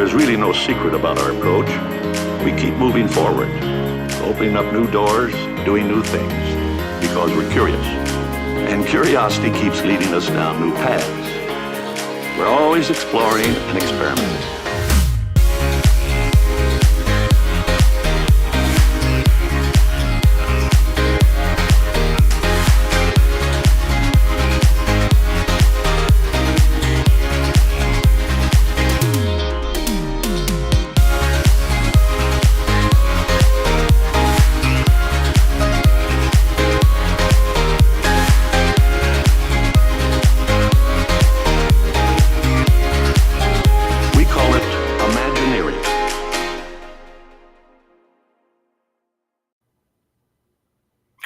There's really no secret about our approach. We keep moving forward, opening up new doors, doing new things, because we're curious. And curiosity keeps leading us down new paths. We're always exploring and experimenting.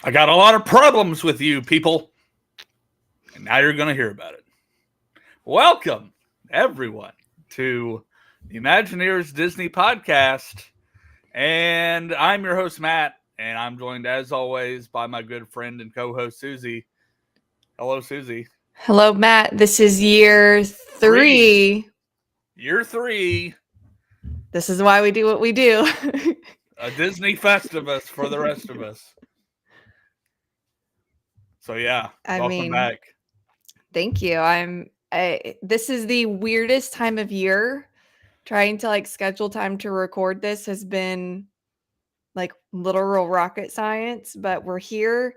I got a lot of problems with you people, and now you're going to hear about it. Welcome, everyone, to the ImagineEars Disney podcast, and I'm your host, Matt, and I'm joined, as always, by my good friend and co-host, Susie. Hello, Susie. Hello, Matt. This is year three. Year 3. This is why we do what we do. A Disney Festivus for the rest of us. So yeah, welcome back. Thank you. This is the weirdest time of year. Trying to schedule time to record this has been like literal rocket science, but we're here,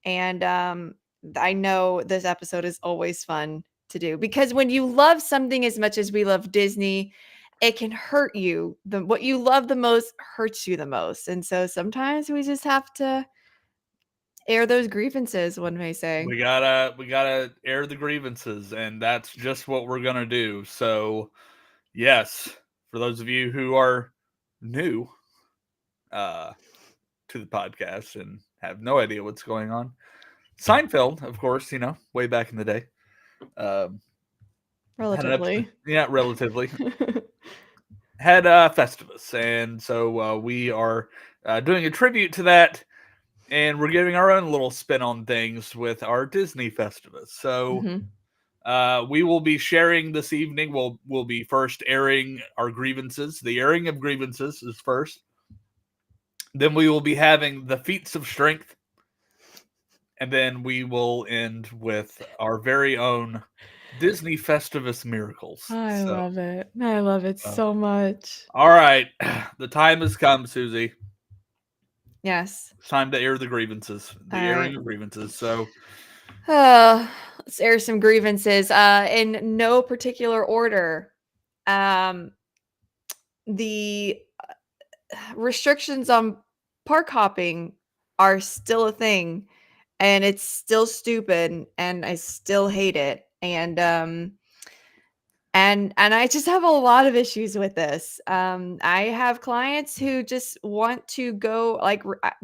and I know this episode is always fun to do because when you love something as much as we love Disney, it can hurt you. What you love the most hurts you the most, and so sometimes we just have to air those grievances, one may say. We gotta air the grievances, and that's just what we're gonna do. So, yes, for those of you who are new to the podcast and have no idea what's going on, Seinfeld, of course, way back in the day. Relatively. Relatively. Had Festivus, and so we are doing a tribute to that. And we're giving our own little spin on things with our Disney Festivus. So we will be sharing this evening. We'll be first airing our grievances. The airing of grievances is first. Then we will be having the feats of strength. And then we will end with our very own Disney Festivus miracles. I love it. I love it so much. All right. The time has come, Susie. Yes. It's time to air the grievances. Airing of grievances. So let's air some grievances. In no particular order. The restrictions on park hopping are still a thing, and it's still stupid, and I still hate it. And I just have a lot of issues with this. I have clients who just want to go,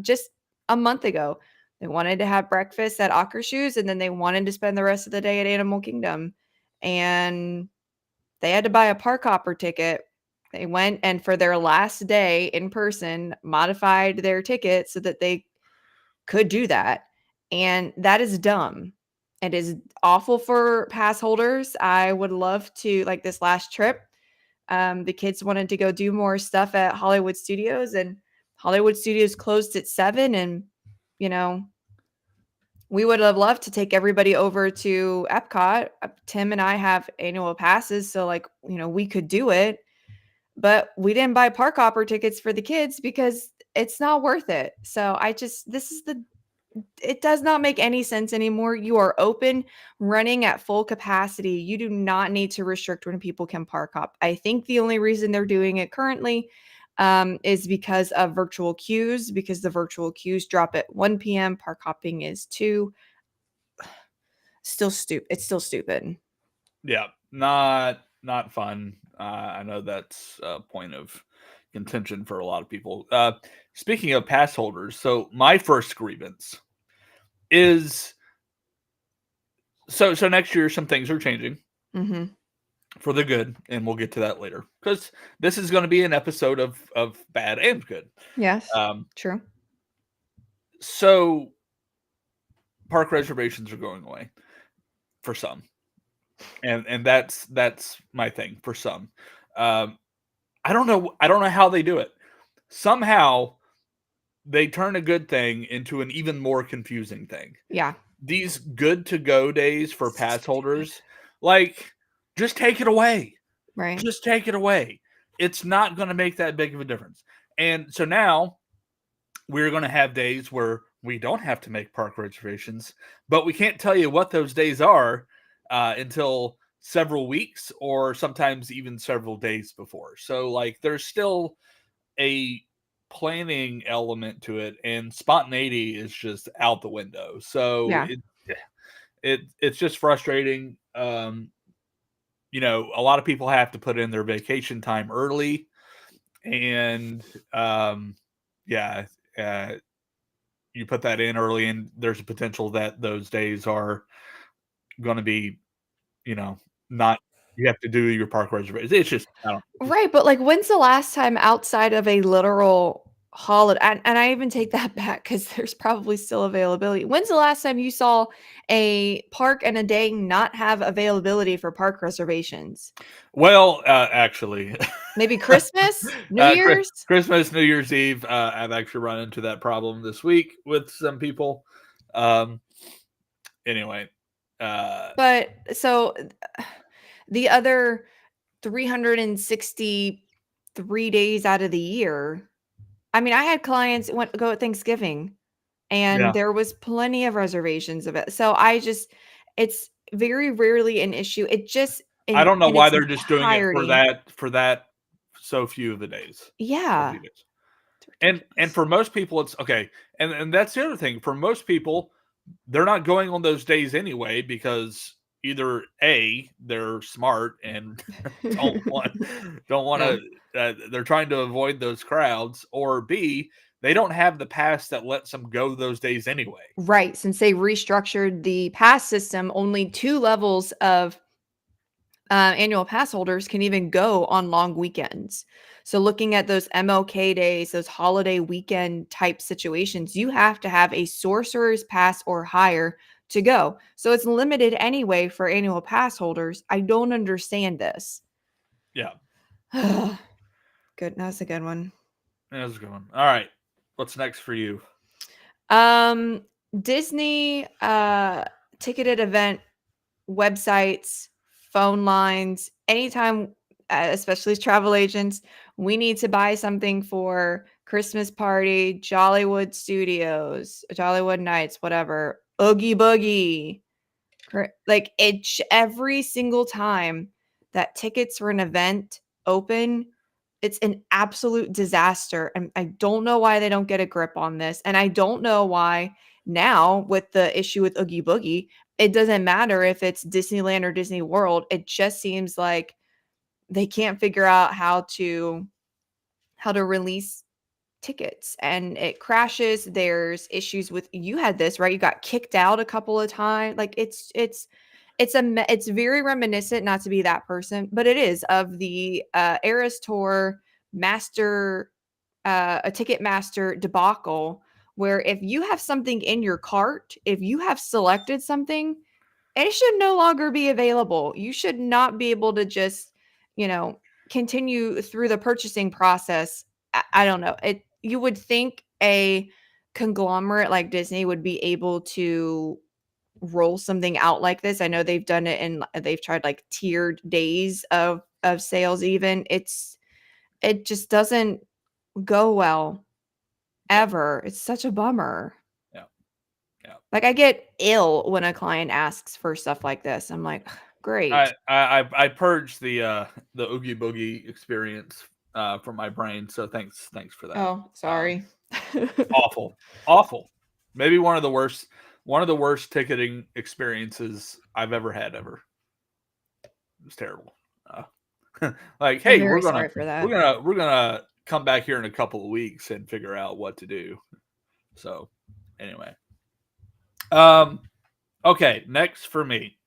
just a month ago, they wanted to have breakfast at Akershus, and then they wanted to spend the rest of the day at Animal Kingdom, and they had to buy a park hopper ticket. They went and for their last day in person, modified their ticket so that they could do that. And that is dumb. It is awful for pass holders. I would love to, this last trip, the kids wanted to go do more stuff at Hollywood Studios, and Hollywood Studios closed at 7. And, we would have loved to take everybody over to Epcot. Tim and I have annual passes, so we could do it, but we didn't buy park hopper tickets for the kids because it's not worth it. So it does not make any sense anymore. You are open, running at full capacity. You do not need to restrict when people can park hop. I think the only reason they're doing it currently is because of virtual queues, because the virtual queues drop at 1 p.m. Park hopping is 2. Still stupid. It's still stupid. Yeah, not fun. I know that's a point of contention for a lot of people. Speaking of pass holders, so my first grievance is so next year some things are changing for the good, and we'll get to that later because this is going to be an episode of bad and good. Yes, true. So park reservations are going away for some, and that's my thing for some. I don't know how they do it. Somehow they turn a good thing into an even more confusing thing. Yeah. These good to go days for pass holders, like, just take it away. Right. Just take it away. It's not going to make that big of a difference. And so now we're going to have days where we don't have to make park reservations, but we can't tell you what those days are until several weeks or sometimes even several days before. So, like, there's still a planning element to it, and spontaneity is just out the window. So Yeah. it's just frustrating. You know, a lot of people have to put in their vacation time early, and yeah, you put that in early, and there's a potential that those days are going to be, you know, not. You have to do your park reservation. It's just, I don't. Right, but, like, when's the last time outside of a literal holiday, and I even take that back because there's probably still availability. When's the last time you saw a park and a day not have availability for park reservations? Well, actually, Maybe Christmas? New Year's? Christmas, New Year's Eve. I've actually run into that problem this week with some people. Um, anyway, But so the other 363 days out of the year, I mean, I had clients went go at Thanksgiving and yeah, there was plenty of reservations of it. So I just it's very rarely an issue. It just I don't know in why its they're just doing it for entirety. that so few of the days. So Yeah. few days. It's And ridiculous. for most people, it's okay. And that's the other thing. For most people, they're not going on those days anyway because either A, they're smart and don't want Yeah. to they're trying to avoid those crowds, or B, they don't have the pass that lets them go those days anyway. Right. Since they restructured the pass system, only 2 levels of annual pass holders can even go on long weekends. So, looking at those MLK days, those holiday weekend type situations, you have to have a sorcerer's pass or higher to go. So, it's limited anyway for annual pass holders. I don't understand this. Yeah. Good. That's a good one. That's a good one. All right. What's next for you? Um, Disney ticketed event websites, phone lines, anytime, especially as travel agents, we need to buy something for Christmas party, Jollywood Studios, Jollywood Nights, whatever, Oogie Boogie. Like every single time that tickets for an event open, it's an absolute disaster. And I don't know why they don't get a grip on this. And I don't know why now with the issue with Oogie Boogie, it doesn't matter if it's Disneyland or Disney World. It just seems like they can't figure out how to release tickets and it crashes. There's issues with you had this, right? You got kicked out a couple of times. Like it's very reminiscent, not to be that person, but it is of the Eras Tour master a ticket master debacle where if you have something in your cart, if you have selected something, it should no longer be available. You should not be able to just, you know, continue through the purchasing process. I don't know. You would think a conglomerate like Disney would be able to roll something out like this. I know they've done it and they've tried like tiered days of sales even. It just doesn't go well Yeah. ever. It's such a bummer. Yeah. Yeah. Like I get ill when a client asks for stuff like this. I'm like, great. I purged the Oogie Boogie experience from my brain. So thanks for that. Oh, sorry. Awful. Maybe one of the worst ticketing experiences I've ever had ever. It was terrible. Like, I'm hey, very sorry for that. we're gonna come back here in a couple of weeks and figure out what to do. So, anyway, okay, next for me,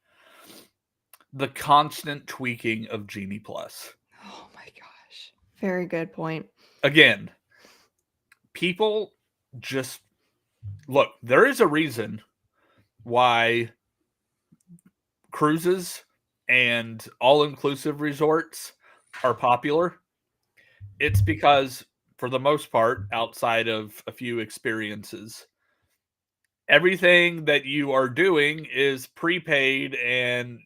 the constant tweaking of Genie Plus. Oh my gosh. Very good point. Again, people just look. There is a reason why cruises and all-inclusive resorts are popular. It's because, for the most part, outside of a few experiences, everything that you are doing is prepaid, and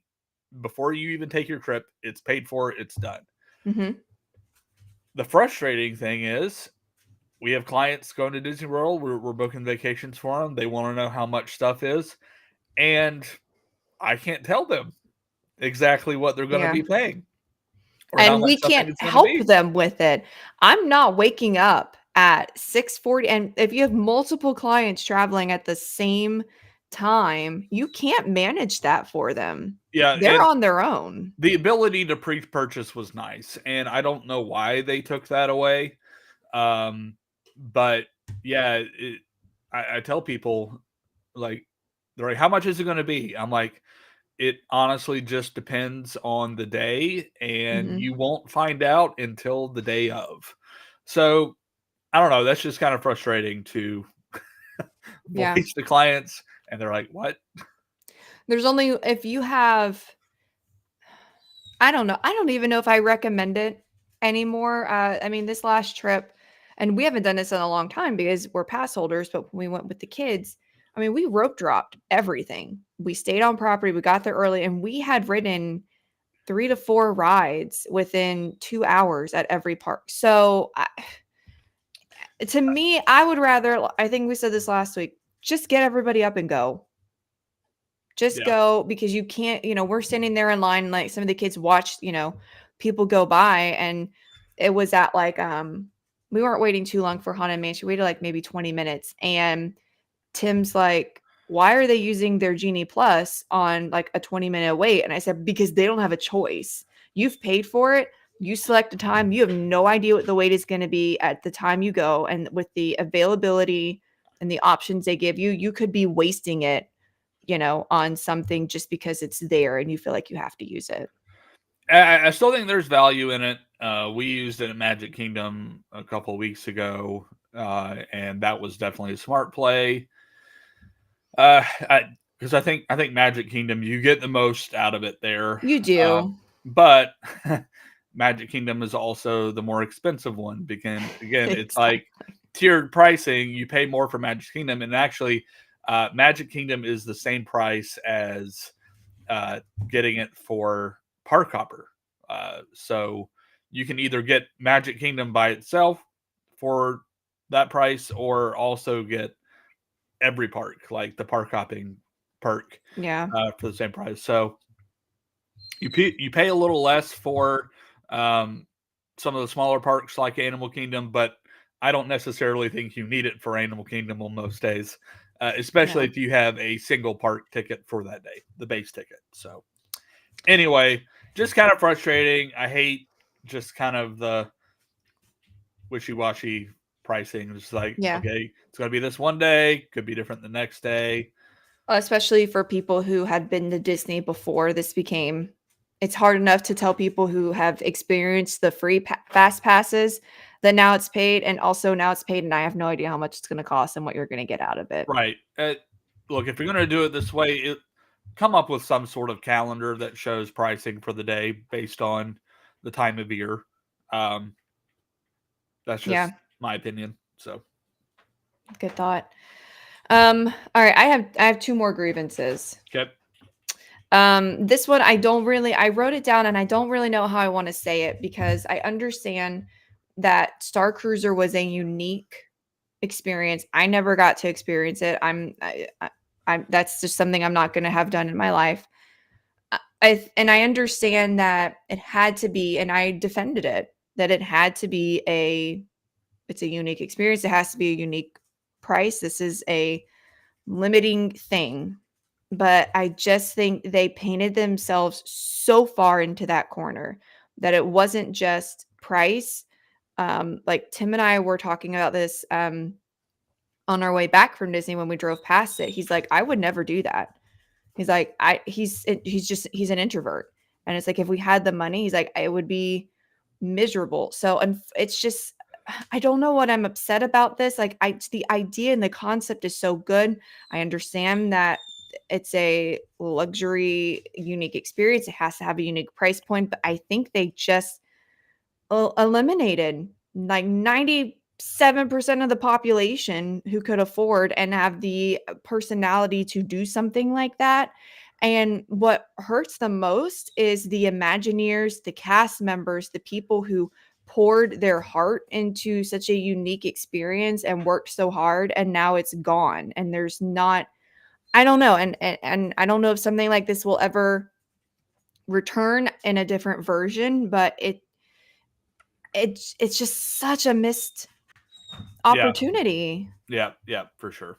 before you even take your trip, it's paid for, it's done. Mm-hmm. The frustrating thing is, we have clients going to Disney World. We're booking vacations for them. They want to know how much stuff is, and I can't tell them exactly what they're going to Yeah. be paying or how And much we something can't is going to help be. them with it. I'm not waking up at 6:40, and if you have multiple clients traveling at the same time, you can't manage that for them. Yeah, They're and on their own. the ability to pre-purchase was nice, and I don't know why they took that away. But yeah, I tell people, like, they're like, "How much is it going to be?" I'm like, it honestly just depends on the day, and Mhm. you won't find out until the day of. So I don't know. That's just kind of frustrating to Yeah. voice to clients, and they're like, "What?" There's only if you have I don't know. I don't even know if I recommend it anymore. I mean, this last trip, and we haven't done this in a long time because we're pass holders, but when we went with the kids, I mean, we rope dropped everything. We stayed on property, we got there early, and we had ridden 3 to 4 rides within 2 hours at every park. So, to me, I would rather, I think we said this last week, just get everybody up and go. Just Yeah, go because you can't, we're standing there in line, like some of the kids watched, people go by, and it was at like we weren't waiting too long for Haunted Mansion. We waited like maybe 20 minutes, and Tim's like, "Why are they using their Genie Plus on like a 20-minute wait?" And I said, "Because they don't have a choice. You've paid for it. You select a time. You have no idea what the wait is going to be at the time you go, and with the availability and the options they give you, you could be wasting it, on something just because it's there and you feel like you have to use it." I still think there's value in it. We used it at Magic Kingdom a couple of weeks ago, and that was definitely a smart play. Because I think Magic Kingdom, you get the most out of it there. You do. But Magic Kingdom is also the more expensive one because, again, it's like Exactly. tiered pricing. You pay more for Magic Kingdom, and actually, Magic Kingdom is the same price as getting it for Park Hopper. So you can either get Magic Kingdom by itself for that price, or also get every park, like the park hopping perk, Yeah. for the same price. So you pay a little less for um, some of the smaller parks like Animal Kingdom, but I don't necessarily think you need it for Animal Kingdom on most days, especially No. if you have a single park ticket for that day, the base ticket. So anyway, just kind of frustrating. I hate just kind of the wishy-washy pricing. It's like, Yeah. okay, it's going to be this one day, could be different the next day. Especially for people who had been to Disney before this became it's hard enough to tell people who have experienced the free fast passes that now it's paid, and also now it's paid and I have no idea how much it's going to cost and what you're going to get out of it. Right. Look, if you're going to do it this way, come up with some sort of calendar that shows pricing for the day based on the time of year. Um, that's Yeah, just my opinion. So, good thought. All right, I have two more grievances. okay. This one I wrote it down and I don't really know how I want to say it because I understand that Star Cruiser was a unique experience. I never got to experience it. I'm that's just something I'm not going to have done in my life. I understand that it had to be, and I defended it, that it had to be it's a unique experience. It has to be a unique price. This is a limiting thing. But I just think they painted themselves so far into that corner that it wasn't just price. Like Tim and I were talking about this on our way back from Disney when we drove past it. He's like, I would never do that. He's like, he's an introvert. And it's like, if we had the money, he's like, it would be miserable. So, and it's just, I don't know what I'm upset about this. Like, the idea and the concept is so good. I understand that it's a luxury, unique experience. It has to have a unique price point, but I think they just eliminated like 97% of the population who could afford and have the personality to do something like that. And what hurts the most is the Imagineers, the cast members, the people who poured their heart into such a unique experience and worked so hard, and now it's gone. And there's not, I don't know, and I don't know if something like this will ever return in a different version, but it's just such a missed opportunity. Yeah, for sure.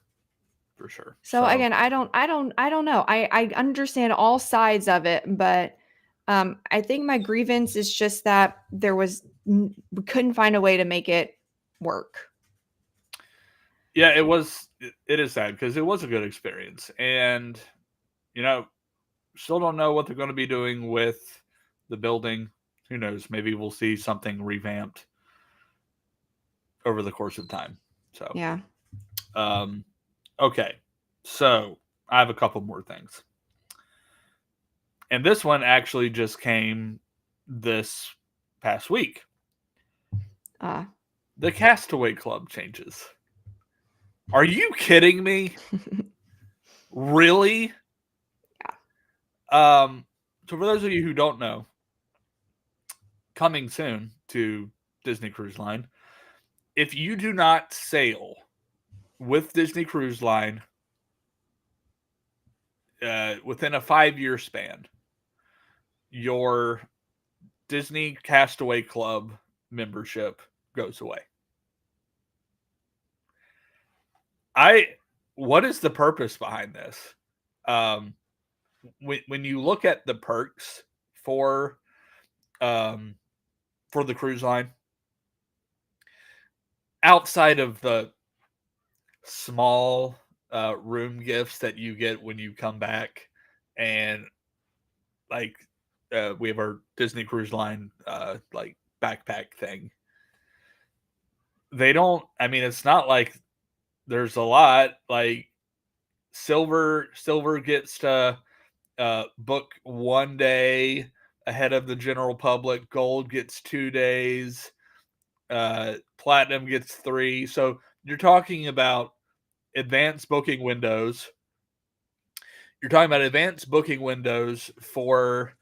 So again, I don't know. I understand all sides of it, but I think my grievance is just that we couldn't find a way to make it work. Yeah, it is sad because it was a good experience, and still don't know what they're going to be doing with the building. Who knows? Maybe we'll see something revamped over the course of time. So yeah. Okay, so I have a couple more things, and this one actually just came this past week. The Castaway Club changes. Are you kidding me? Really? Yeah. So for those of you who don't know, coming soon to Disney Cruise Line, if you do not sail with Disney Cruise Line within a 5-year span, your Disney Castaway Club membership goes away. What is the purpose behind this? When you look at the perks for the cruise line, outside of the small room gifts that you get when you come back, and like we have our Disney Cruise Line like backpack thing. They don't. I mean, it's not like there's a lot. Like silver gets to book 1 day ahead of the general public. Gold gets 2 days. Platinum gets 3. So you're talking about advanced booking windows. You're talking about advanced booking windows for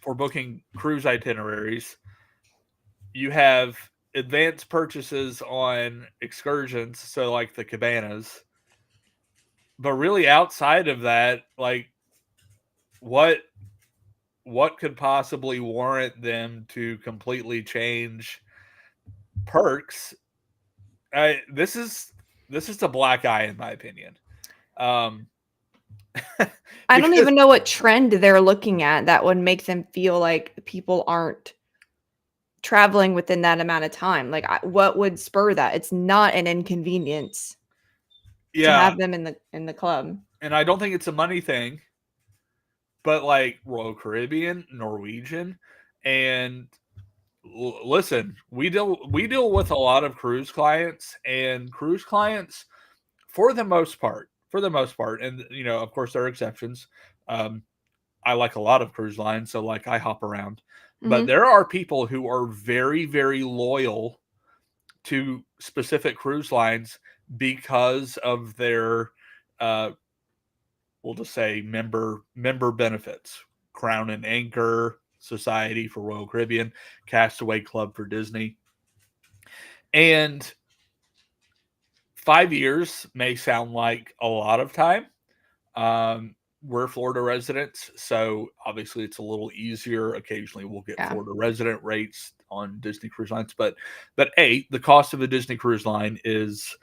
booking cruise itineraries. You have advanced purchases on excursions, so like the cabanas. But really, outside of that, like what could possibly warrant them to completely change perks? This is a black eye, in my opinion. I don't even know what trend they're looking at that would make them feel like people aren't traveling within that amount of time. Like, what would spur that? It's not an inconvenience to have them in the club. And I don't think it's a money thing, but like Royal Caribbean, Norwegian, and listen, we deal with a lot of cruise clients, and cruise clients, for the most part, and of course there are exceptions. I like a lot of cruise lines, so like I hop around, but there are people who are very, very loyal to specific cruise lines because of their we'll just say member benefits. Crown and Anchor Society for Royal Caribbean, Castaway Club for Disney. And 5 years may sound like a lot of time. We're Florida residents, so obviously it's a little easier. Occasionally we'll get Florida resident rates on Disney Cruise Lines, but the cost of a Disney Cruise Line is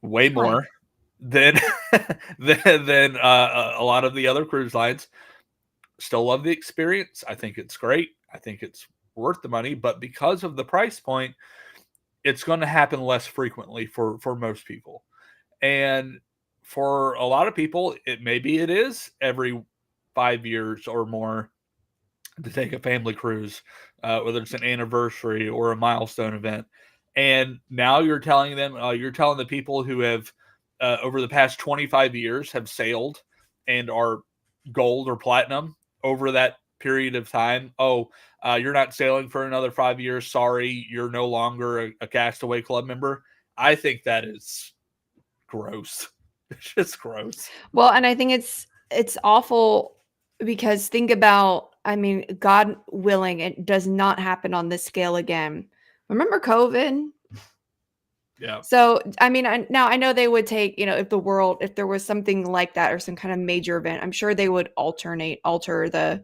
way more than a lot of the other cruise lines. Still love the experience. I think it's great. I think it's worth the money, but because of the price point, it's going to happen less frequently for most people. And for a lot of people, it is every 5 years or more to take a family cruise, whether it's an anniversary or a milestone event. And now you're telling them, the people who have over the past 25 years have sailed and are gold or platinum over that period of time. Oh, you're not sailing for another 5 years. Sorry, you're no longer a Castaway Club member. I think that is gross. It's just gross. Well, and I think it's awful because think about, I mean, God willing, it does not happen on this scale again. Remember COVID? Yeah. So, I mean, now I know they would take, if there was something like that or some kind of major event, I'm sure they would alter the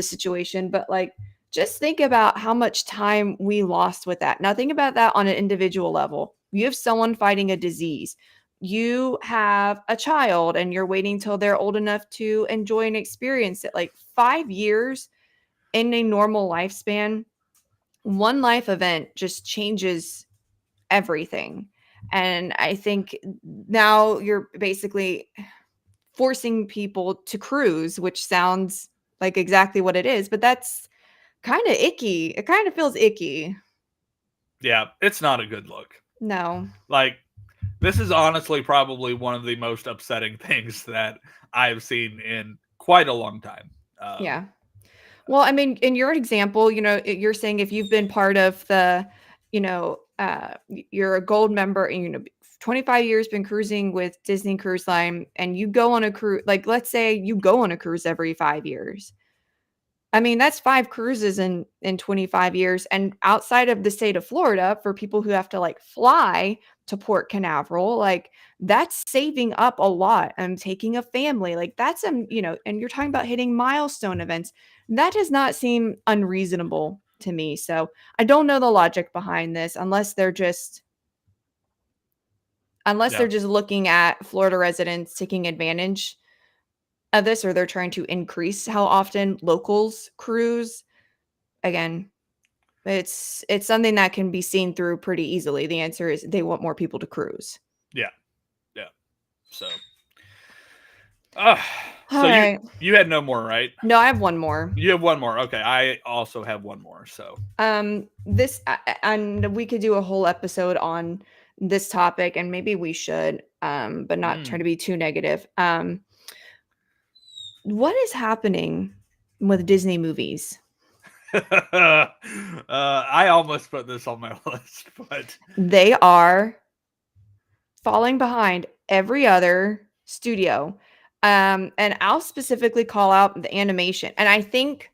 situation. But like, just think about how much time we lost with that. Now, think about that on an individual level. You have someone fighting a disease. You have a child and you're waiting till they're old enough to enjoy and experience it. Like 5 years in a normal lifespan, one life event just changes everything. And I think now you're basically forcing people to cruise, which sounds like exactly what it is, but that's kind of icky. It kind of feels icky. Yeah, it's not a good look. No. Like, this is honestly probably one of the most upsetting things that I've seen in quite a long time. Yeah. Well, I mean, in your example, you're saying if you've been part of you're a gold member and 25 years been cruising with Disney Cruise Line and you go on a cruise, like let's say you go on a cruise every 5 years. I mean, that's 5 cruises in 25 years. And outside of the state of Florida, for people who have to like fly to Port Canaveral, like that's saving up a lot. I'm taking a family, like that's and you're talking about hitting milestone events. That does not seem unreasonable to me. So I don't know the logic behind this unless they're just looking at Florida residents taking advantage of this, or they're trying to increase how often locals cruise. Again, it's something that can be seen through pretty easily. The answer is they want more people to cruise. Yeah. So, All right. you had no more, right? No, I have one more. You have one more. Okay, I also have one more. So, This and we could do a whole episode on this topic, and maybe we should, but not try to be too negative. What is happening with Disney movies? I almost put this on my list, but They are falling behind every other studio. And I'll specifically call out the animation. And I think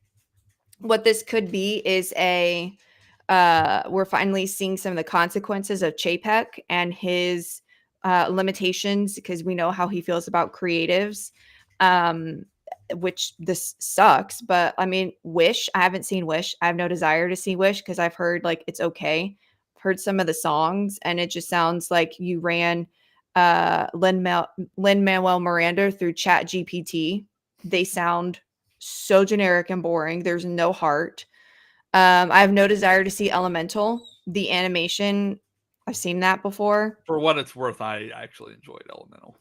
what this could be is we're finally seeing some of the consequences of Chapek and his limitations, because we know how he feels about creatives. Which this sucks, but I mean, Wish, I haven't seen Wish. I have no desire to see Wish because I've heard like it's okay. I've heard some of the songs and it just sounds like you ran Lin-Manuel Miranda through Chat GPT. They sound so generic and boring. There's no heart. I have no desire to see Elemental. The animation, I've seen that before. For what it's worth, I actually enjoyed Elemental.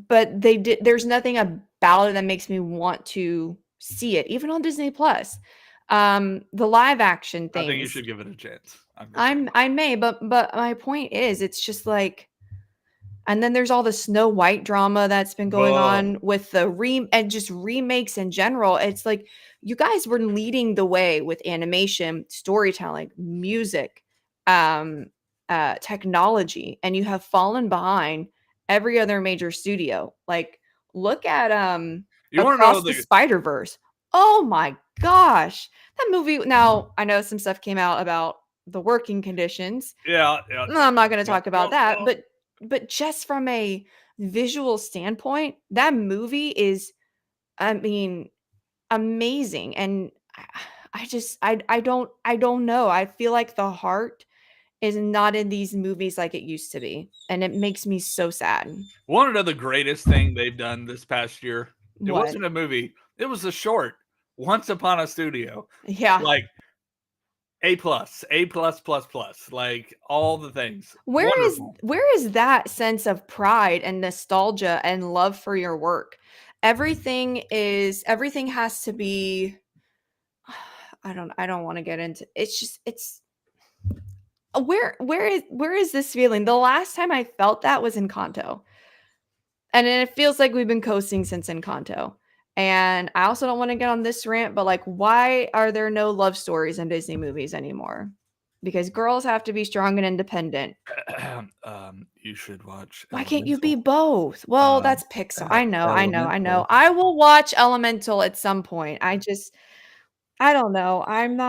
But there's nothing about it that makes me want to see it, even on Disney Plus. The live action things, I think you should give it a chance. I may, but my point is, it's just like, and then there's all the Snow White drama that's been going on with the and just remakes in general. It's like you guys were leading the way with animation, storytelling, music, technology, and you have fallen behind every other major studio. Like, look at Across the Spider-Verse. Oh my gosh, that movie. Now I know some stuff came out about the working conditions. Yeah. No, I'm not going to talk about that, but just from a visual standpoint, that movie is, I mean, amazing. And I don't know. I feel like the heart is not in these movies like it used to be, and it makes me so sad. One of the greatest thing they've done this past year, it What? wasn't a movie, it was a short, Once Upon a Studio. Yeah. Like A+, like all the things. Where is that sense of pride and nostalgia and love for your work? Everything has to be, I don't want to get into, it's where is this feeling? The last time I felt that was Encanto. And it feels like we've been coasting since Encanto. And I also don't want to get on this rant, but like, why are there no love stories in Disney movies anymore? Because girls have to be strong and independent. You should watch Why can't you be Elemental. both? Well, that's Pixar. I know, I know, I know. Elemental. I will watch Elemental at some point. I don't know. I'm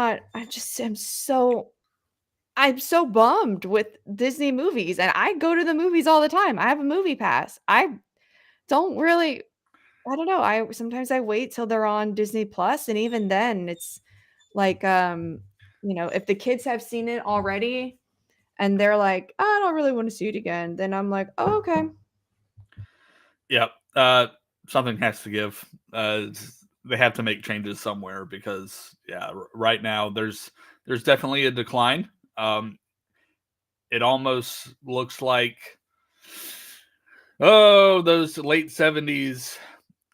so bummed with Disney movies, and I go to the movies all the time. I have a movie pass. Don't really I don't know. I sometimes I wait till they're on Disney Plus, and even then it's like if the kids have seen it already and they're like, "Oh, I don't really want to see it again," then I'm like, "Oh, okay." Yep. Something has to give. They have to make changes somewhere because right now there's definitely a decline. It almost looks like those late 70s,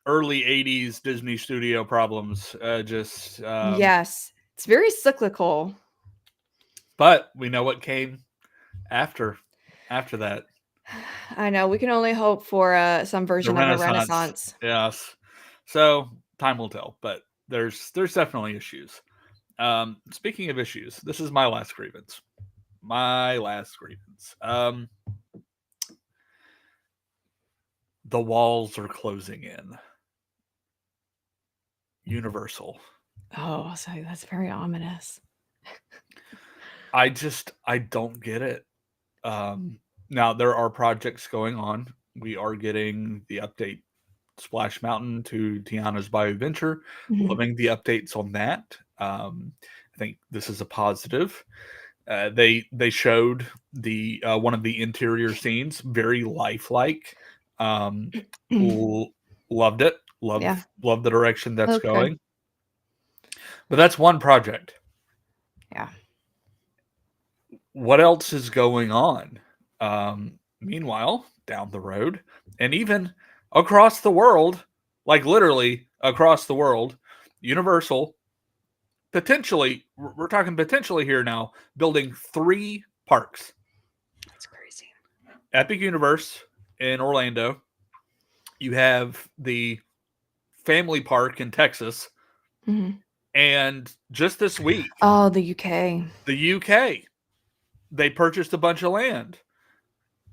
early 80s Disney studio problems. Yes. It's very cyclical. But we know what came after that. I know. We can only hope for some The version of a renaissance. Yes. So time will tell, but there's definitely issues. Speaking of issues, this is my last grievance. The walls are closing in. Universal. Oh, so that's very ominous. I don't get it. Now there are projects going on. We are getting the update Splash Mountain to Tiana's Bayou Venture. Mhm. Loving the updates on that. I think this is a positive. They showed the one of the interior scenes, very lifelike. Um, Loved it. Yeah. Love the direction that's Looks good. going. But that's one project. Yeah. What else is going on? Meanwhile, down the road, and even across the world, like literally across the world, Universal potentially, we're talking potentially here now, building 3 parks. That's crazy. Epic Universe in Orlando. You have the Family Park in Texas. Mhm. And just this week, Oh, the UK. the UK, they purchased a bunch of land.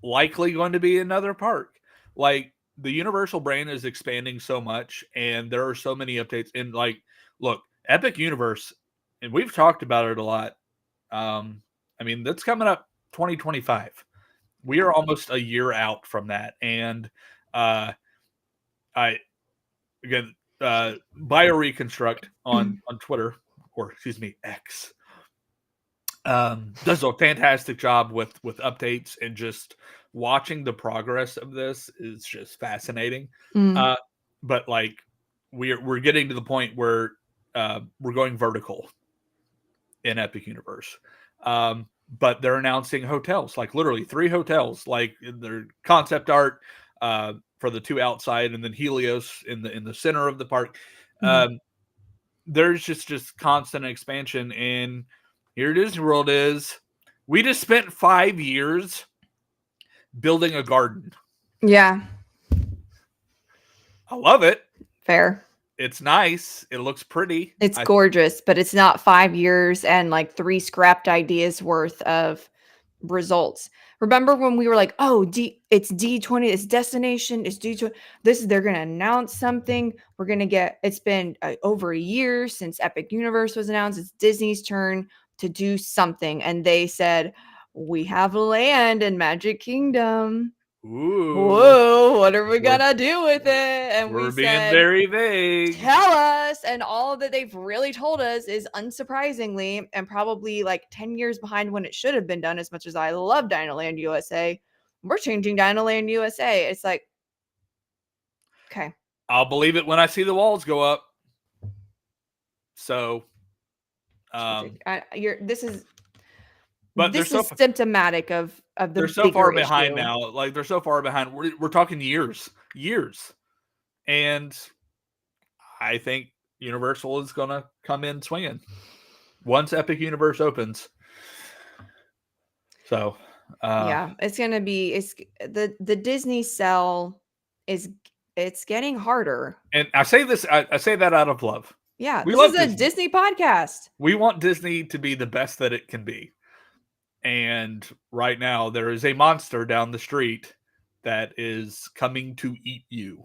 Likely going to be another park. Like the Universal brand is expanding so much, and there are so many updates. And like, look, Epic Universe, and we've talked about it a lot. I mean, that's coming up 2025. We are almost a year out from that, and uh, I again, BioReconstruct on Twitter, or excuse me, X, does a fantastic job with updates, and just watching the progress of this is just fascinating. Mm. But like we're getting to the point where we're going vertical in Epic Universe. But they're announcing hotels, like literally 3 hotels, like their concept art for the 2 outside, and then Helios in the center of the park. Mhm. There's just constant expansion, and here Disney World is. We just spent 5 years building a garden. Yeah. I love it. Fair. It's nice. It looks pretty. It's gorgeous, but it's not 5 years and like 3 scrapped ideas worth of results. Remember when we were like, "Oh, it's D20, it's destination, it's D20. They're going to announce something. It's been over a year since Epic Universe was announced. It's Disney's turn to do something." And they said, "We have land in Magic Kingdom." Ooh, Whoa, what are we we're, gonna do with it? And we we're being said, very vague. tell us. And all that they've really told us is, unsurprisingly, and probably like 10 years behind when it should have been done. As much as I love Dinoland USA, we're changing Dinoland USA. It's like, okay. I'll believe it when I see the walls go up. So, This is but symptomatic of the they're so bigger far behind issue. now. Like they're so far behind. We're talking years, and I think Universal is going to come in swinging once Epic Universe opens. So, yeah, it's gonna be the Disney sell is it's getting harder. And I say this, I say that out of love. Yeah, We this love is a Disney. Disney podcast. We want Disney to be the best that it can be. And right now, there is a monster down the street that is coming to eat you.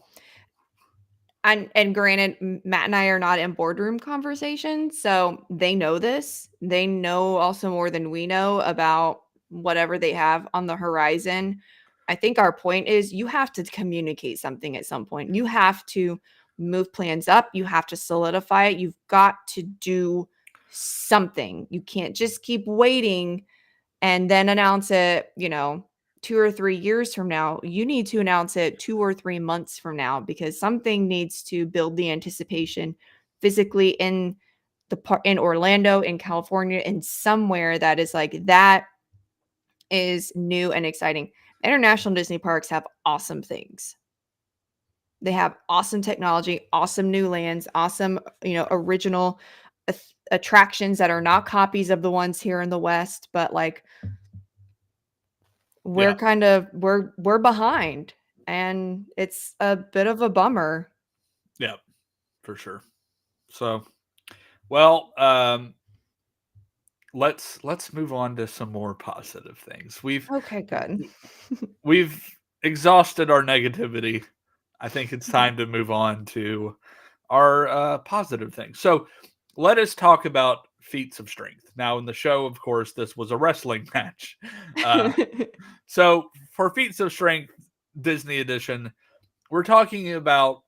And granted, Matt and I are not in boardroom conversations, so they know this. They know also more than we know about whatever they have on the horizon. I think our point is you have to communicate something at some point. You have to move plans up. You have to solidify it. You've got to do something. You can't just keep waiting and then announce it, 2 or 3 years from now. You need to announce it 2 or 3 months from now because something needs to build the anticipation physically in in Orlando, in California, in somewhere that is like that is new and exciting. International Disney parks have awesome things. They have awesome technology, awesome new lands, awesome, original attractions that are not copies of the ones here in the West, but like Yeah. we're behind, and it's a bit of a bummer. Yeah, for sure. So, well, let's move on to some more positive things. Okay, good. We've exhausted our negativity. I think it's time to move on to our positive things. So, let us talk about feats of strength. Now, in the show, of course, this was a wrestling match. So, for feats of strength, Disney edition, we're talking about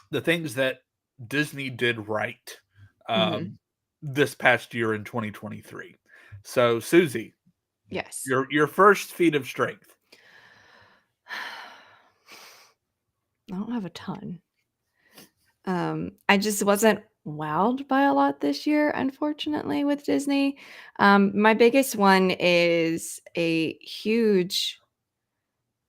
the things that Disney did right Mhm. this past year in 2023. So, Susie, Yes. your first feat of strength. I don't have a ton. I just wasn't wowed by a lot this year, unfortunately, with Disney. My biggest one is a huge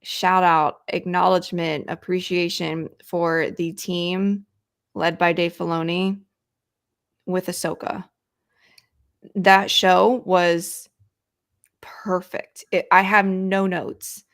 shout out, acknowledgement, appreciation for the team led by Dave Filoni with Ahsoka. That show was perfect. I have no notes.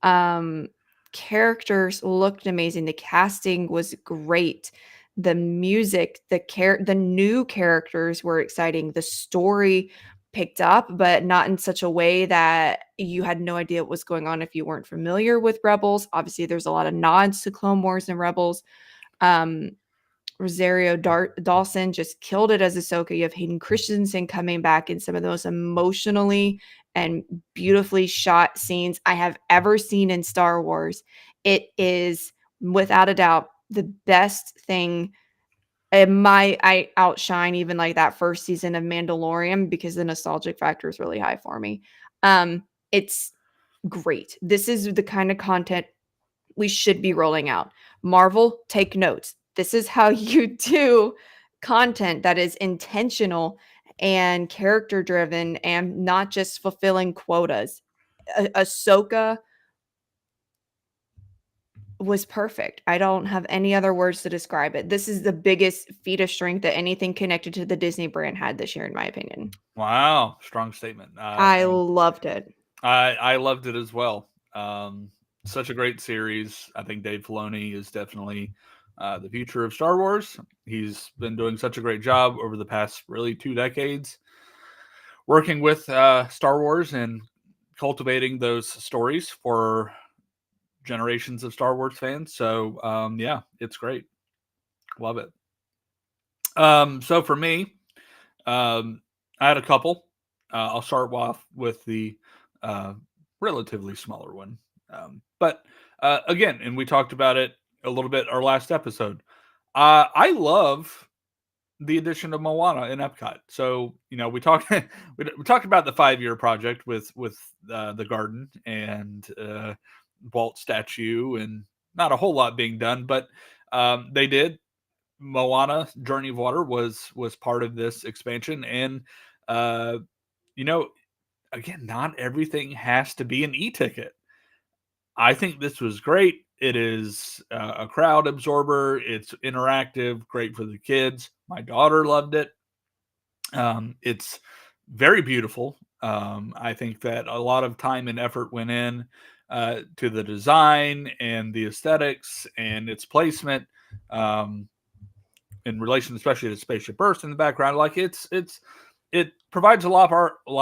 Um, Characters looked amazing. The casting was great. The music, the new characters were exciting. The story picked up, but not in such a way that you had no idea what was going on if you weren't familiar with Rebels. Obviously, there's a lot of nods to Clone Wars and Rebels. Um, Rosario Dawson just killed it as Ahsoka. You have Hayden Christensen coming back in some of the most emotionally and beautifully shot scenes I have ever seen in Star Wars. It is without a doubt the best thing. I outshine even like that first season of Mandalorian because the nostalgic factor is really high for me. It's great. This is the kind of content we should be rolling out. Marvel, take notes. This is how you do content that is intentional and character driven and not just fulfilling quotas. Ahsoka was perfect. I don't have any other words to describe it. This is the biggest feat of strength that anything connected to the Disney brand had this year, in my opinion. Wow, strong statement. I loved it. I loved it as well. Such a great series. I think Dave Filoni is definitely the future of Star Wars. He's been doing such a great job over the past really 2 decades working with Star Wars and cultivating those stories for generations of Star Wars fans. So yeah, it's great. Love it. So for me, I had a couple. I'll start off with the uh, relatively smaller one. But again, and we talked about it a little bit our last episode. I love the addition of Moana in Epcot. So we talked we talked about the 5-year project with the garden and Walt statue, and not a whole lot being done, but they did. Moana Journey of Water was part of this expansion, and uh, you know, again, not everything has to be an e-ticket. I think this was great. It is a crowd absorber. It's interactive, great for the kids. My daughter loved it. It's very beautiful. I think that a lot of time and effort went in to the design and the aesthetics and its placement, in relation, especially to Spaceship Earth in the background. Like it provides a lot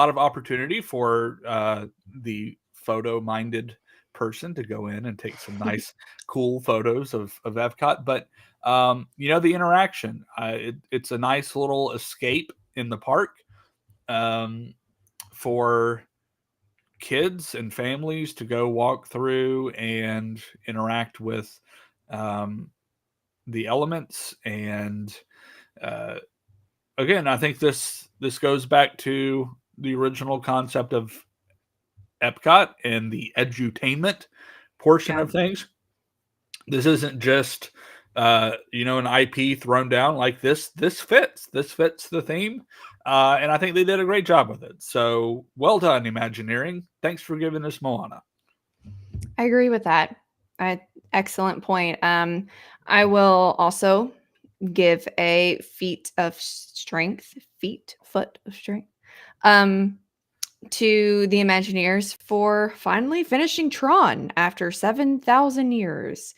of opportunity for the photo minded person to go in and take some nice, cool photos of Epcot. But the interaction, it's a nice little escape in the park for kids and families to go walk through and interact with the elements. And again, I think this goes back to the original concept of Epcot and the edutainment portion of things. This isn't just an IP thrown down. Like this fits the theme, and I think they did a great job with it. So well done, Imagineering. Thanks for giving us Moana. I agree with that. Excellent point. I will also give a foot of strength to the Imagineers for finally finishing Tron after 7,000 years.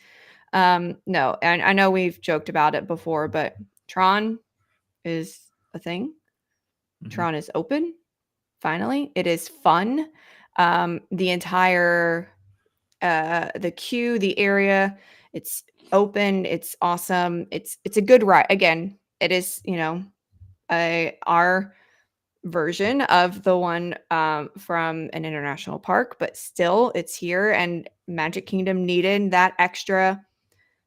No, and I know we've joked about it before, but Tron is a thing. Mm-hmm. Tron is open. Finally, it is fun. The entire the queue, the area, it's open. It's awesome. It's a good ride. Again, it is our version of the one from an international park, but still it's here, and Magic Kingdom needed that extra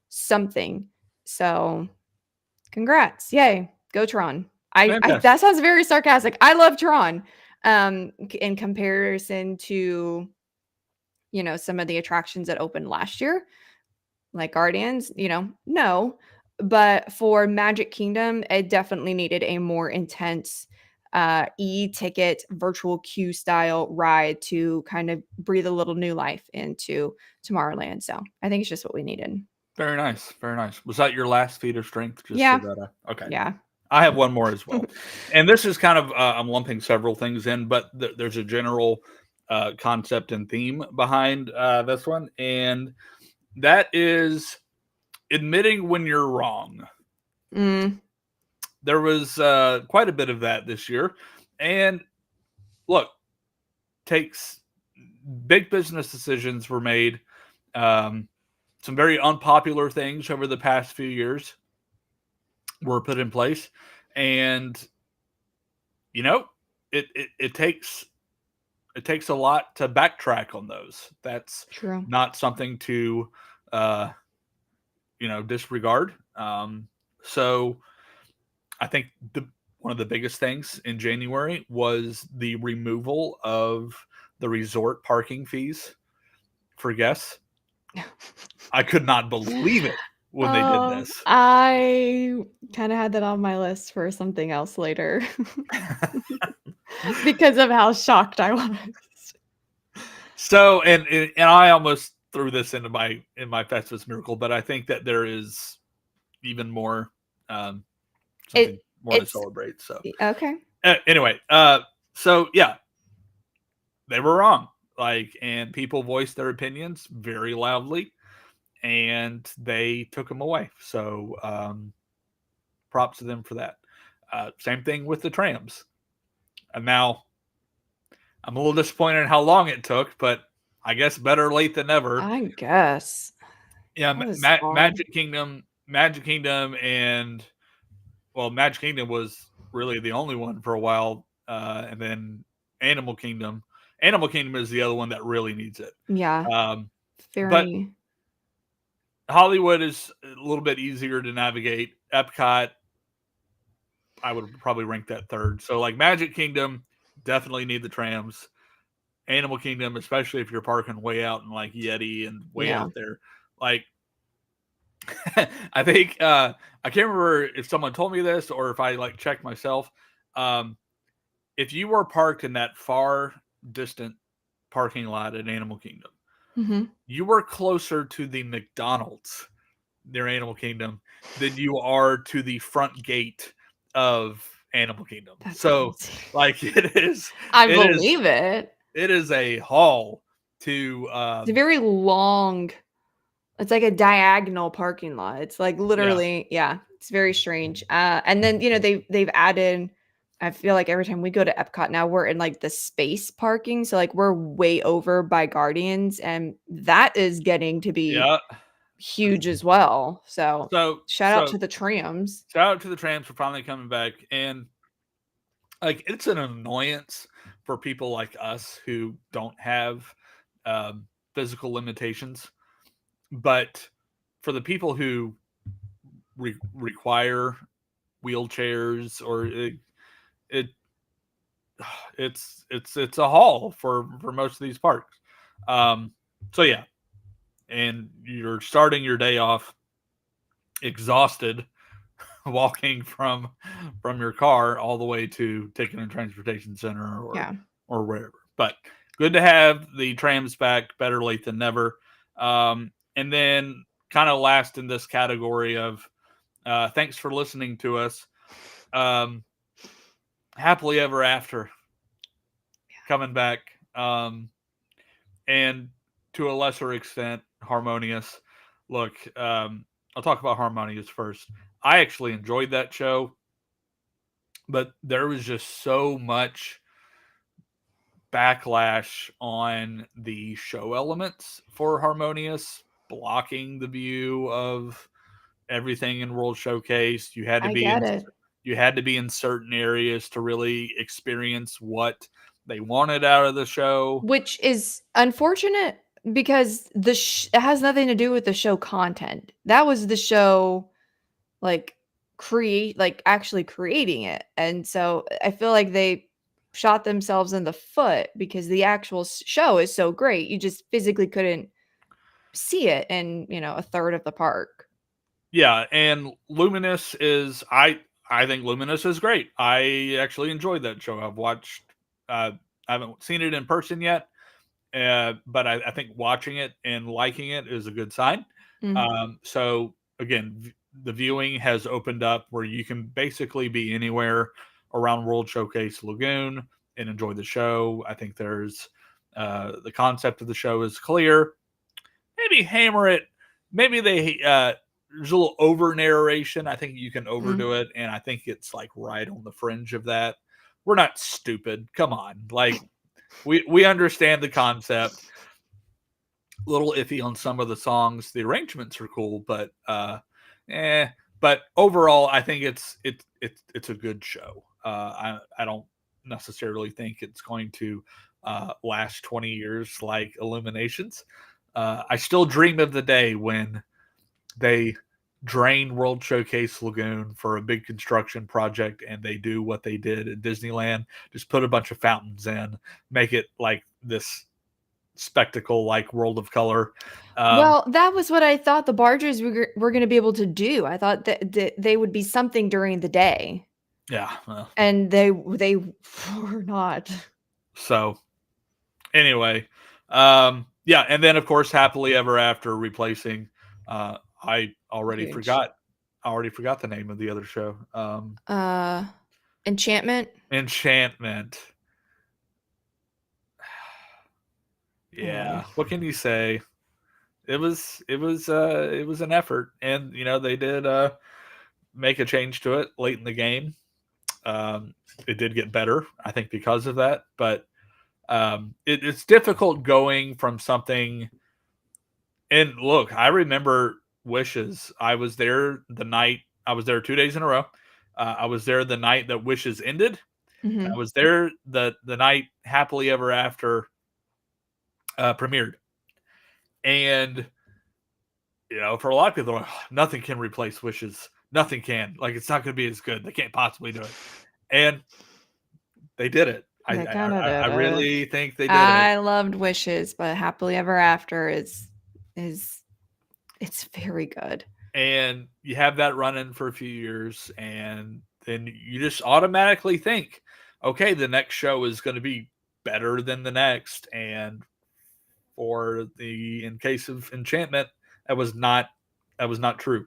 something. So congrats. Yay. Go Tron. I that sounds very sarcastic. I love Tron. In comparison to some of the attractions that opened last year, like Guardians, no. But for Magic Kingdom, it definitely needed a more intense e-ticket virtual queue style ride to kind of breathe a little new life into Tomorrowland. So I think it's just what we needed. Very nice. Very nice. Was that your last feat of strength? Just yeah. So that okay. Yeah. I have one more as well. And this is kind of, I'm lumping several things in, but there's a general concept and theme behind this one. And that is admitting when you're wrong. There was quite a bit of that this year. And look, big business decisions were made. Some very unpopular things over the past few years were put in place. And, it takes a lot to backtrack on those. That's true. Not something to, disregard. So I think one of the biggest things in January was the removal of the resort parking fees for guests. I could not believe it when they did this. I kind of had that on my list for something else later because of how shocked I was. So, and I almost threw this in my Festivus Miracle, but I think that there is even more something more to celebrate. So okay. Anyway, so yeah, they were wrong. And people voiced their opinions very loudly, and they took them away. So props to them for that. Same thing with the trams. And now I'm a little disappointed in how long it took, but I guess better late than never. I guess. Yeah, Magic Kingdom, and Magic Kingdom was really the only one for a while, and then Animal Kingdom. Animal Kingdom is the other one that really needs it. Yeah. But Hollywood is a little bit easier to navigate. Epcot, I would probably rank that third. So Magic Kingdom, definitely need the trams. Animal Kingdom, especially if you're parking way out in Yeti and way out there. I think I can't remember if someone told me this or if I checked myself. If you were parked in that far distant parking lot at Animal Kingdom, you were closer to the McDonald's near Animal Kingdom than you are to the front gate of Animal Kingdom. That's so crazy. It is. I believe it. It is a haul to It's a very long. It's like a diagonal parking lot. It's like literally, yeah, it's very strange. And then they've added. I feel like every time we go to Epcot now, we're in like the space parking. So like we're way over by Guardians, and that is getting to be yeah. huge as well. So So shout out to the trams. shout out to the trams for finally coming back, and like it's an annoyance for people like us who don't have physical limitations, but for the people who require wheelchairs or it it's a haul for most of these parks. So yeah, and you're starting your day off exhausted walking from your car all the way to Ticket and Transportation Center or wherever. But good to have the trams back. Better late than never. And then kind of last in this category of thanks for listening to us. Happily Ever After coming back. And to a lesser extent, Harmonious. Look, I'll talk about Harmonious first. I actually enjoyed that show, but there was just so much backlash on the show elements for Harmonious, blocking the view of everything in World Showcase. You had to be in certain areas to really experience what they wanted out of the show, which is unfortunate because it has nothing to do with the show content. That was the show actually creating it. And so I feel like they shot themselves in the foot because the actual show is so great. You just physically couldn't see it in, a third of the park. Yeah, and Luminous is I think Luminous is great. I actually enjoyed that show. I've watched I haven't seen it in person yet, but I think watching it and liking it is a good sign. Mhm. So again, the viewing has opened up where you can basically be anywhere around World Showcase Lagoon and enjoy the show. I think there's the concept of the show is clear. Maybe hammer it. Maybe there's a little over narration. I think you can overdo it, and I think it's like right on the fringe of that. We're not stupid. Come on, like we understand the concept. A little iffy on some of the songs. The arrangements are cool, but But overall, I think it's a good show. I don't necessarily think it's going to last 20 years like Illuminations. I still dream of the day when they drain World Showcase Lagoon for a big construction project and they do what they did at Disneyland, just put a bunch of fountains in, make it like this spectacle like World of Color. Well, that was what I thought the barges were going to be able to do. I thought that they would be something during the day. Yeah. Well, and they were not. So anyway, yeah, and then of course, Happily Ever After replacing. I already Huge. forgot. I already forgot the name of the other show. Enchantment. Enchantment. Yeah. What can you say? It was an effort, and they did make a change to it late in the game. It did get better, I think, because of that, but it's difficult going from something. And look, I remember Wishes. I was there 2 days in a row. I was there the night that Wishes ended. Mm-hmm. I was there the night Happily Ever After premiered. And for a lot of people, nothing can replace Wishes. Nothing can. Like, it's not going to be as good. They can't possibly do it. And they did it. I really think they did it. I loved Wishes, but Happily Ever After is it's very good. And you have that running for a few years, and then you just automatically think, okay, the next show is going to be better than the next. And in case of Enchantment, that was not true.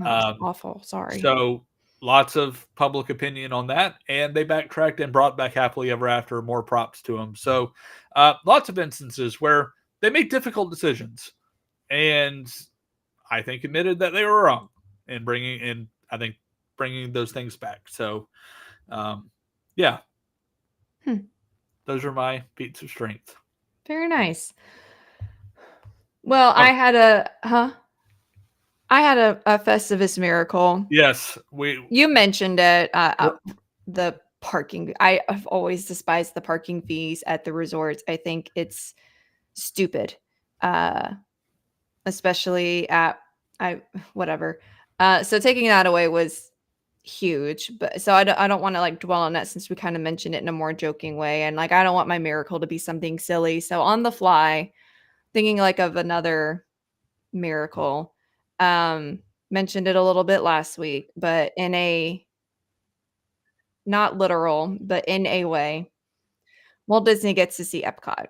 Awful. Sorry. So lots of public opinion on that, and they backtracked and brought back Happily Ever After. More props to them. So lots of instances where they made difficult decisions, and I think admitted that they were wrong in bringing those things back. So, yeah, those are my feats of strength. Very nice. Well, Oh. I had a Festivus miracle. Yes, You mentioned it. The parking. I've always despised the parking fees at the resorts. I think it's stupid, especially at whatever. So taking that away was huge. But so I don't want to like dwell on that since we kind of mentioned it in a more joking way. And like I don't want my miracle to be something silly. So on the fly, thinking like of another miracle. Mentioned it a little bit last week, but in a not literal, but in a way, Walt Disney gets to see Epcot.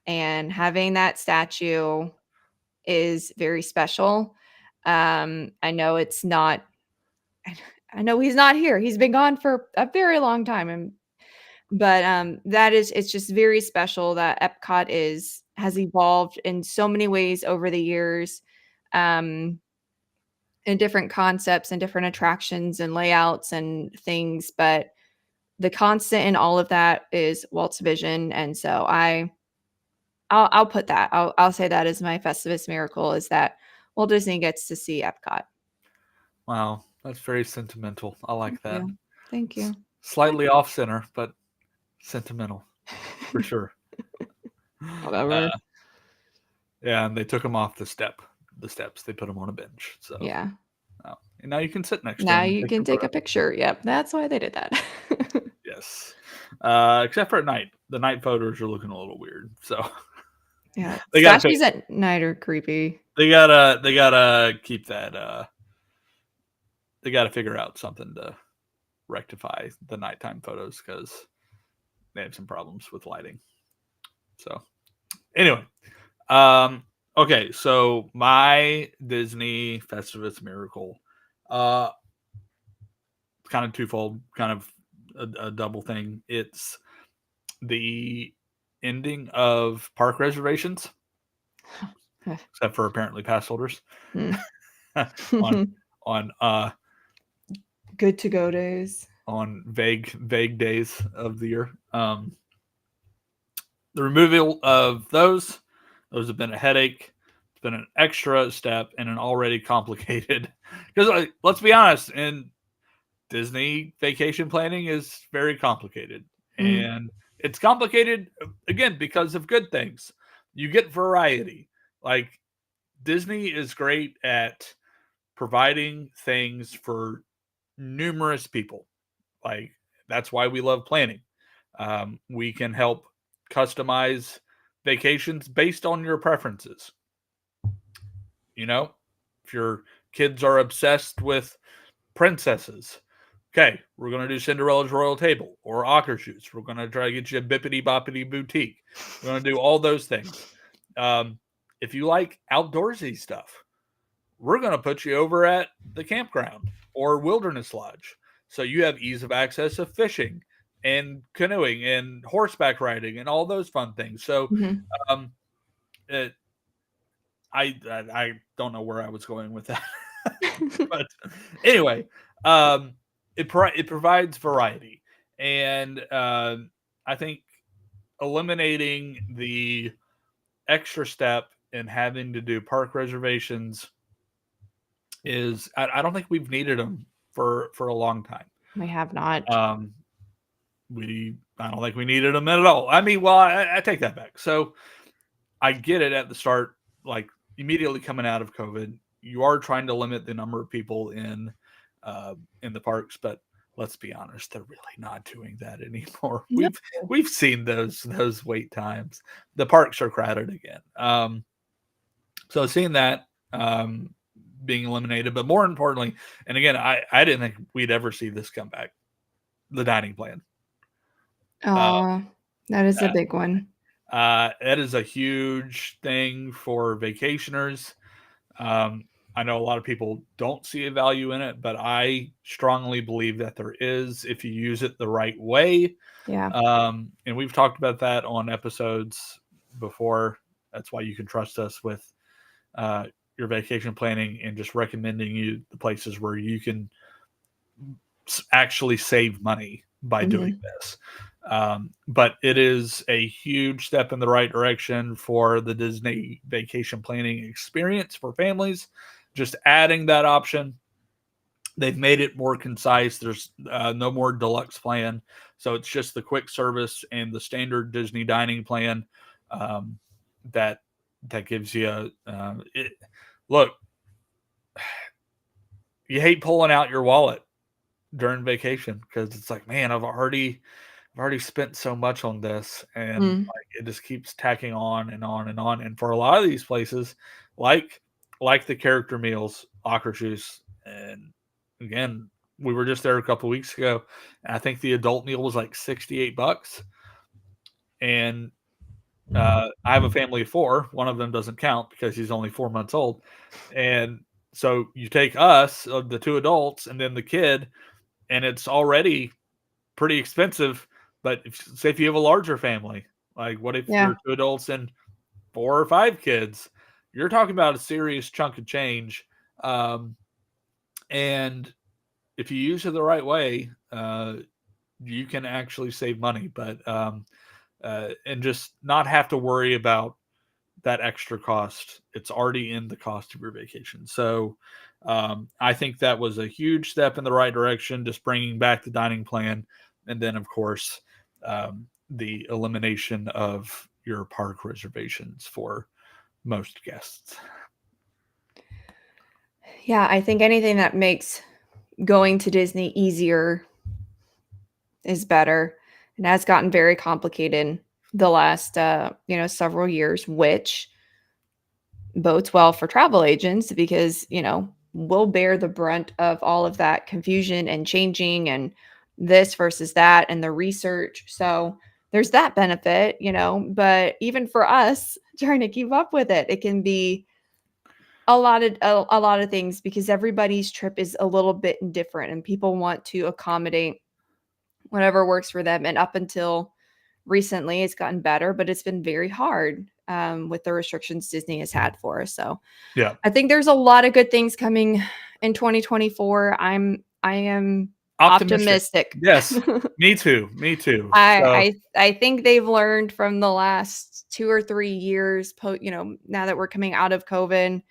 And having that statue is very special. I know it's not, I know he's not here. He's been gone for a very long time. But it's just very special that Epcot has evolved in so many ways over the years. In different concepts and different attractions and layouts and things, but the constant in all of that is Walt's vision. And so I'll put that. I'll say that as my Festivus miracle is that Walt Disney gets to see Epcot. Wow, that's very sentimental. I like that. Thank you. Slightly off center, but sentimental for sure. Whatever. Yeah, and they took him off the steps. They put him on a bench. So Yeah. And now you can sit next to him. Now you can take a picture. Yep, that's why they did that. Yes. Except for at night. The night photos are looking a little weird. So yeah, they got statues at night are creepy. They gotta keep that. They gotta figure out something to rectify the nighttime photos because they have some problems with lighting. So anyway, okay, so my Disney Festivus miracle, kind of twofold, kind of a double thing. It's the ending of park reservations, except for apparently pass holders, on good to go days, on vague days of the year. The removal of those have been a headache. It's been an extra step in an already complicated. Because let's be honest, in Disney vacation planning is very complicated, and it's complicated again because of good things. You get variety. Like Disney is great at providing things for numerous people. Like that's why we love planning. We can help customize vacations based on your preferences. You know, if your kids are obsessed with princesses, okay, we're going to do Cinderella's Royal Table or Akershus. We're going to try to get you a Bippity Boppity Boutique. We're going to do all those things. If you like outdoorsy stuff, we're going to put you over at the campground or Wilderness Lodge. So you have ease of access of fishing and canoeing and horseback riding and all those fun things. So I don't know where I was going with that. But anyway, it provides variety. And I think eliminating the extra step in having to do park reservations is I don't think we've needed them for a long time. We have not. I don't think we needed them at all. I mean, well, I take that back. So I get it at the start, like immediately coming out of COVID, you are trying to limit the number of people in the parks, but let's be honest, they're really not doing that anymore. No. We've seen those wait times. The parks are crowded again. So seeing that being eliminated, but more importantly, and again, I didn't think we'd ever see this come back. The dining plan. Oh, that is a big one. That is a huge thing for vacationers. I know a lot of people don't see a value in it, but I strongly believe that there is if you use it the right way. Yeah. And we've talked about that on episodes before. That's why you can trust us with your vacation planning and just recommending you the places where you can actually save money by doing this. But it is a huge step in the right direction for the Disney vacation planning experience for families. Just adding that option. They've made it more concise. There's no more deluxe plan. So it's just the quick service and the standard Disney dining plan that gives you look, you hate pulling out your wallet during vacation because it's like, man, I've already spent so much on this, and like it just keeps tacking on and on and on. And for a lot of these places, like the character meals, Akershus, and again, we were just there a couple of weeks ago, and I think the adult meal was like $68. And I have a family of 4. One of them doesn't count because he's only 4 months old. And so you take us, the 2 adults, and then the kid, and it's already pretty expensive. But say if you have a larger family, like what if you're 2 adults and 4 or 5 kids, you're talking about a serious chunk of change. And if you use it the right way, you can actually save money. But and just not have to worry about that extra cost. It's already in the cost of your vacation. So I think that was a huge step in the right direction, just bringing back the dining plan. And then, of course, the elimination of your park reservations for most guests. Yeah, I think anything that makes going to Disney easier is better. It has gotten very complicated the last, several years, which bodes well for travel agents because, we'll bear the brunt of all of that confusion and changing and this versus that and the research. So there's that benefit, but even for us trying to keep up with it, it can be a lot of things because everybody's trip is a little bit different and people want to accommodate whatever works for them. And up until recently, it's gotten better, but it's been very hard with the restrictions Disney has had for us. So yeah, I think there's a lot of good things coming in 2024. I am optimistic. Yes, me too. I think they've learned from the last 2 or 3 years, now that we're coming out of COVID,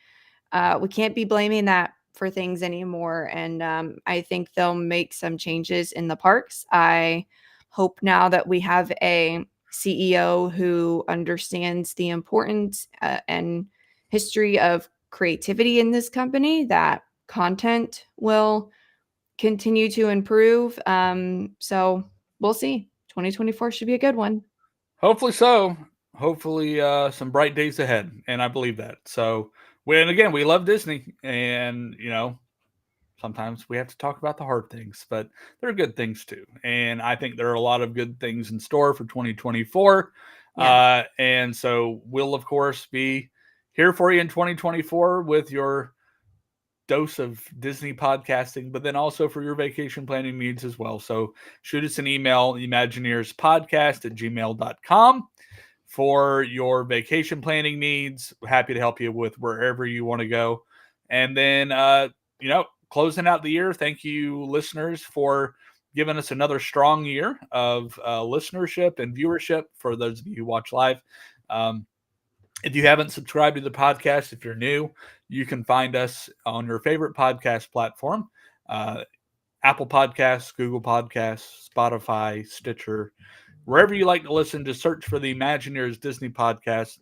we can't be blaming that for things anymore. And I think they'll make some changes in the parks. I hope now that we have a CEO who understands the importance and history of creativity in this company, that content will continue to improve. So we'll see. 2024 should be a good one. Hopefully so. Hopefully some bright days ahead. And I believe that. So again, we love Disney, and sometimes we have to talk about the hard things, but there are good things too. And I think there are a lot of good things in store for 2024. Yeah. And so we'll, of course, be here for you in 2024 with your dose of Disney podcasting, but then also for your vacation planning needs as well. So shoot us an email, ImagineEarsPodcast@gmail.com for your vacation planning needs. We're happy to help you with wherever you want to go. And then, closing out the year, thank you, listeners, for giving us another strong year of listenership and viewership for those of you who watch live. If you haven't subscribed to the podcast, if you're new, you can find us on your favorite podcast platform, Apple Podcasts, Google Podcasts, Spotify, Stitcher, wherever you like to listen. Just search for the ImagineEars Disney podcast.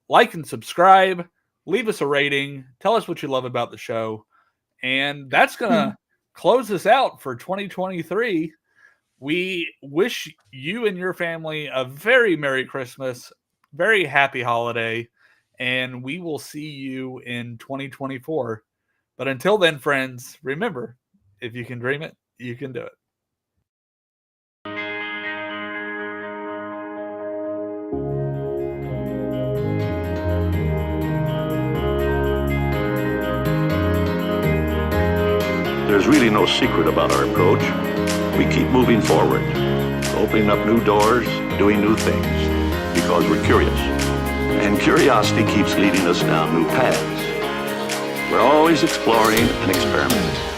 Like and subscribe. Leave us a rating. Tell us what you love about the show. And that's going to close us out for 2023. We wish you and your family a very Merry Christmas, very happy holiday, and we will see you in 2024. But until then, friends, remember, if you can dream it, you can do it. There's really no secret about our approach. We keep moving forward, opening up new doors, doing new things, because we're curious. And curiosity keeps leading us down new paths. We're always exploring and experimenting.